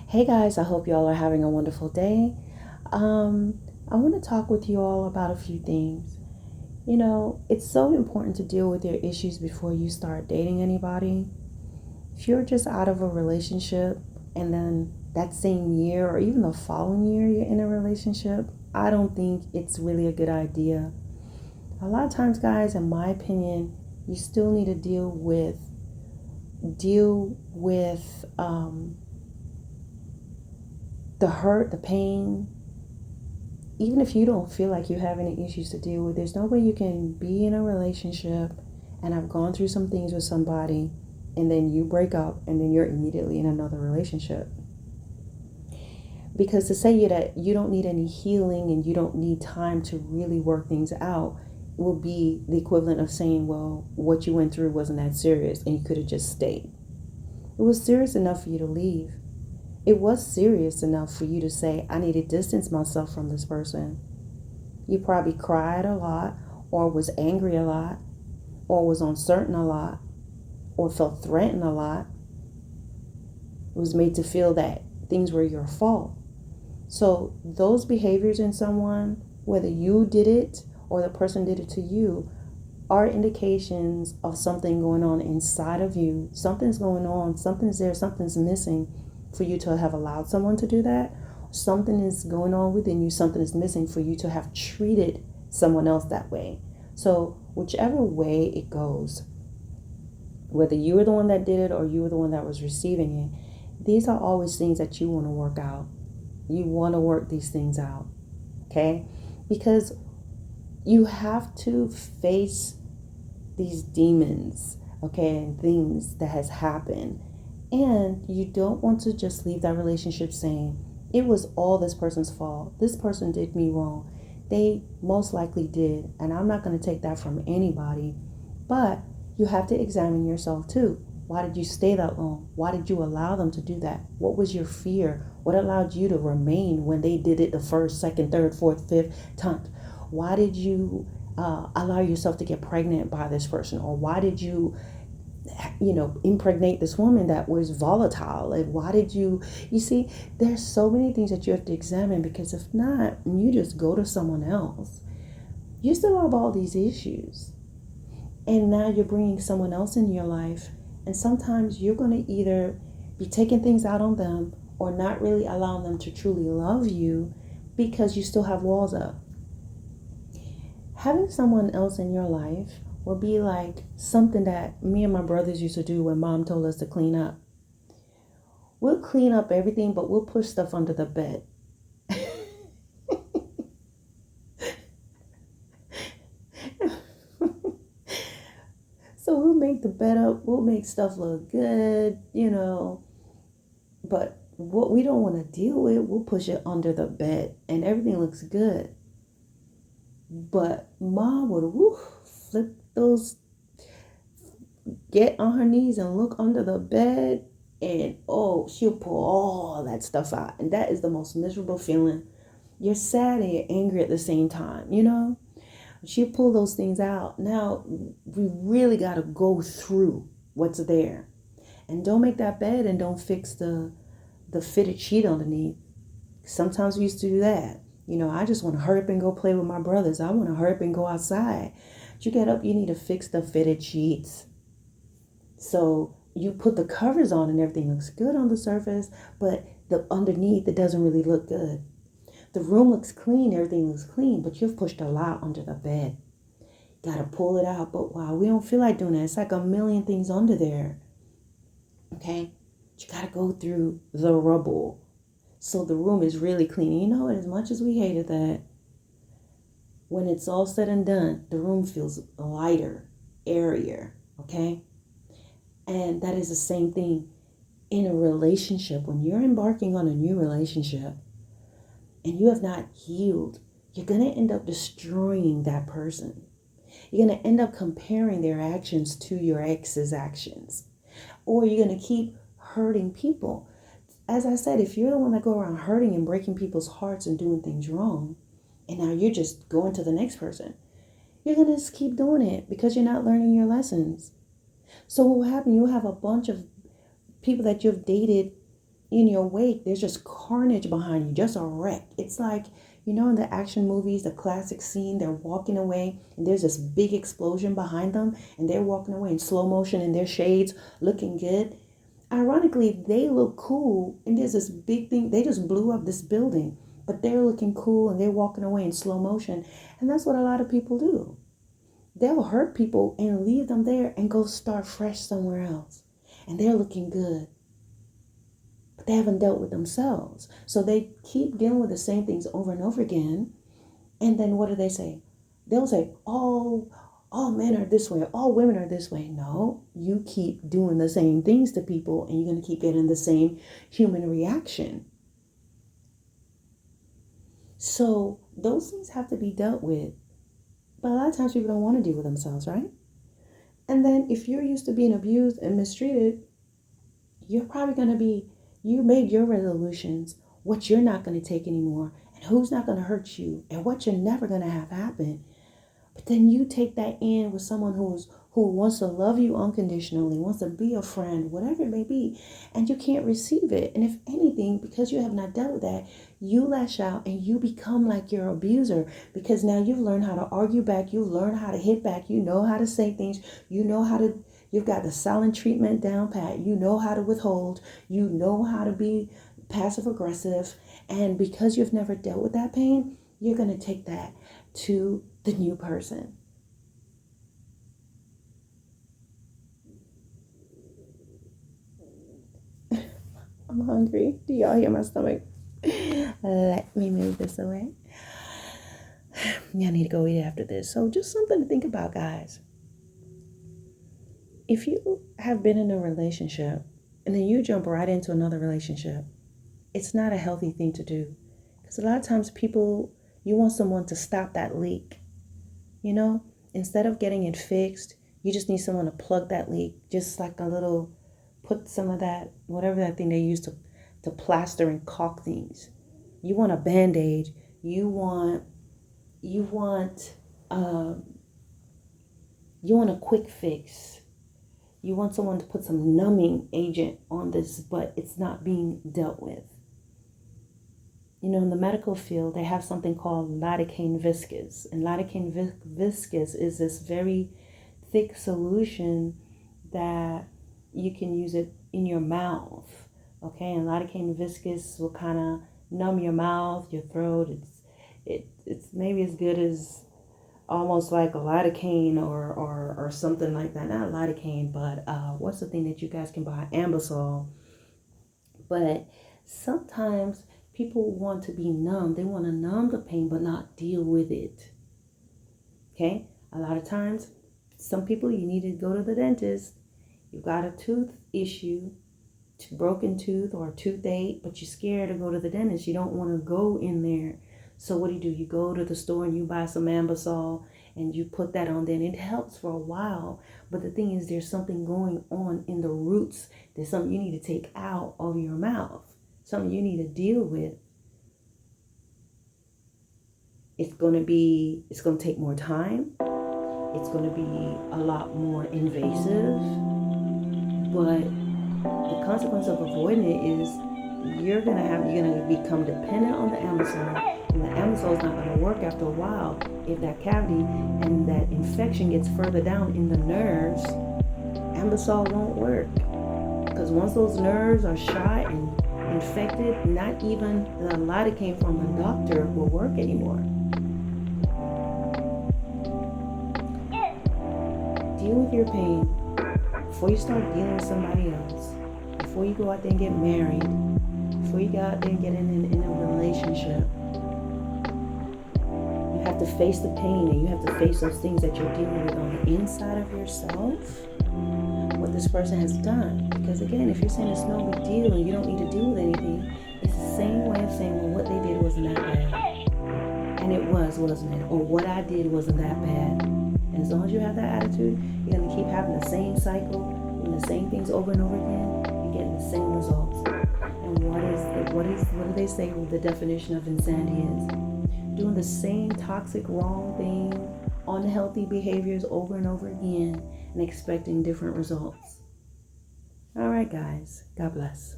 Hey guys, I hope you all are having a wonderful day. I want to talk with you all about a few things. It's so important to deal with your issues before you start dating anybody. If you're just out of a relationship and then that same year or even the following year you're in a relationship, I don't think it's really a good idea. A lot of times, guys, in my opinion, you still need to deal with the hurt, the pain, even if you don't feel like you have any issues to deal with. There's no way you can be in a relationship and have gone through some things with somebody and then you break up and then you're immediately in another relationship. Because to say that you don't need any healing and you don't need time to really work things out will be the equivalent of saying, well, what you went through wasn't that serious and you could have just stayed. It was serious enough for you to leave. It was serious enough for you to say, I need to distance myself from this person. You probably cried a lot, or was angry a lot, or was uncertain a lot, or felt threatened a lot. It was made to feel that things were your fault. So those behaviors in someone, whether you did it or the person did it to you, are indications of something going on inside of you. Something's going on, something's there, something's missing for you to have allowed someone to do that. Something is going on within you, something is missing for you to have treated someone else that way. So whichever way it goes, whether you were the one that did it or you were the one that was receiving it, these are always things that you want to work out. You want to work these things out, okay? Because you have to face these demons, okay, and things that has happened. And you don't want to just leave that relationship saying, it was all this person's fault. This person did me wrong. They most likely did. And I'm not going to take that from anybody. But you have to examine yourself too. Why did you stay that long? Why did you allow them to do that? What was your fear? What allowed you to remain when they did it the first, second, third, fourth, fifth time? Why did you allow yourself to get pregnant by this person? Or why did you impregnate this woman that was volatile? And why did you see, there's so many things that you have to examine, because if not, you just go to someone else. You still have all these issues. And now you're bringing someone else in your life. And sometimes you're going to either be taking things out on them or not really allowing them to truly love you because you still have walls up. Having someone else in your life will be like something that me and my brothers used to do when mom told us to clean up. We'll clean up everything, but we'll push stuff under the bed. So we'll make the bed up, we'll make stuff look good, but what we don't want to deal with, we'll push it under the bed and everything looks good. But mom would flip those, get on her knees and look under the bed, and she'll pull all that stuff out. And that is the most miserable feeling. You're sad and you're angry at the same time, She'll pull those things out. Now we really got to go through what's there. And don't make that bed and don't fix the fitted sheet underneath. Sometimes we used to do that. I just want to hurry up and go play with my brothers. I want to hurry up and go outside. But you get up, you need to fix the fitted sheets. So you put the covers on and everything looks good on the surface, but the underneath, it doesn't really look good. The room looks clean, everything looks clean, but you've pushed a lot under the bed. Got to pull it out. But wow, we don't feel like doing that. It's like a million things under there. Okay? You got to go through the rubble. So the room is really clean. You know what? As much as we hated that, when it's all said and done, the room feels lighter, airier. Okay? And that is the same thing in a relationship. When you're embarking on a new relationship and you have not healed, you're going to end up destroying that person. You're going to end up comparing their actions to your ex's actions. Or you're going to keep hurting people. As I said, if you're the one that go around hurting and breaking people's hearts and doing things wrong, and now you're just going to the next person, you're going to just keep doing it because you're not learning your lessons. So what will happen? You'll have a bunch of people that you've dated in your wake, there's just carnage behind you, just a wreck. It's like, in the action movies, the classic scene, they're walking away and there's this big explosion behind them and they're walking away in slow motion in their shades, looking good. Ironically, they look cool and there's this big thing. They just blew up this building, but they're looking cool and they're walking away in slow motion. And that's what a lot of people do. They'll hurt people and leave them there and go start fresh somewhere else. And they're looking good. But they haven't dealt with themselves. So they keep dealing with the same things over and over again. And then what do they say? They'll say, oh, all men are this way, all women are this way. No, you keep doing the same things to people and you're going to keep getting the same human reaction. So those things have to be dealt with. But a lot of times people don't want to deal with themselves, right? And then if you're used to being abused and mistreated, you're probably going to be, you made your resolutions, what you're not going to take anymore, and who's not going to hurt you, and what you're never going to have happen. But then you take that in with someone who wants to love you unconditionally, wants to be a friend, whatever it may be, and you can't receive it. And if anything, because you have not dealt with that, you lash out and you become like your abuser, because now you've learned how to argue back, you've learned how to hit back, you know how to say things, you've got the silent treatment down pat, you know how to withhold, you know how to be passive aggressive, and because you've never dealt with that pain, you're going to take that to the new person. I'm hungry. Do y'all hear my stomach? Let me move this away. I need to go eat after this. So just something to think about, guys. If you have been in a relationship and then you jump right into another relationship, it's not a healthy thing to do. Because a lot of times you want someone to stop that leak. Instead of getting it fixed, you just need someone to plug that leak. Just like put some of that, whatever that thing they use to plaster and caulk things. You want a Band-Aid. You want a quick fix. You want someone to put some numbing agent on this, but it's not being dealt with. In the medical field, they have something called lidocaine viscous. And lidocaine viscous is this very thick solution that you can use it in your mouth. Okay, and lidocaine viscous will kind of numb your mouth, your throat. It's maybe as good as almost like a lidocaine or something like that. Not lidocaine, but what's the thing that you guys can buy? Ambisol. But sometimes people want to be numb. They want to numb the pain but not deal with it. Okay? A lot of times, some people, you need to go to the dentist. You've got a tooth issue, broken tooth or toothache, but you're scared to go to the dentist. You don't want to go in there. So what do? You go to the store and you buy some Ambisol and you put that on there, and it helps for a while. But the thing is, there's something going on in the roots. There's something you need to take out of your mouth. Something you need to deal with. It's going to take more time. It's going to be a lot more invasive. But the consequence of avoiding it is you're going to become dependent on the Ambisol. And the Ambisol is not going to work after a while. If that cavity and that infection gets further down in the nerves, Ambisol won't work. Because once those nerves are shot and infected, not even the lidocaine from a doctor will work anymore. Deal with your pain before you start dealing with somebody else. Before you go out there and get married. Before you go out there and get in a relationship. You have to face the pain, and you have to face those things that you're dealing with on the inside of yourself. What this person has done. Because again, if you're saying it's no big deal and you don't need to deal with anything, it's the same way of saying, well, what they did wasn't that bad. And it wasn't it? Or what I did wasn't that bad. And as long as you have that attitude, you're going to keep having the same cycle, doing the same things over and over again, and getting the same results. And what do they say the definition of insanity is? Doing the same toxic, wrong thing, unhealthy behaviors over and over again, and expecting different results. All right, guys. God bless.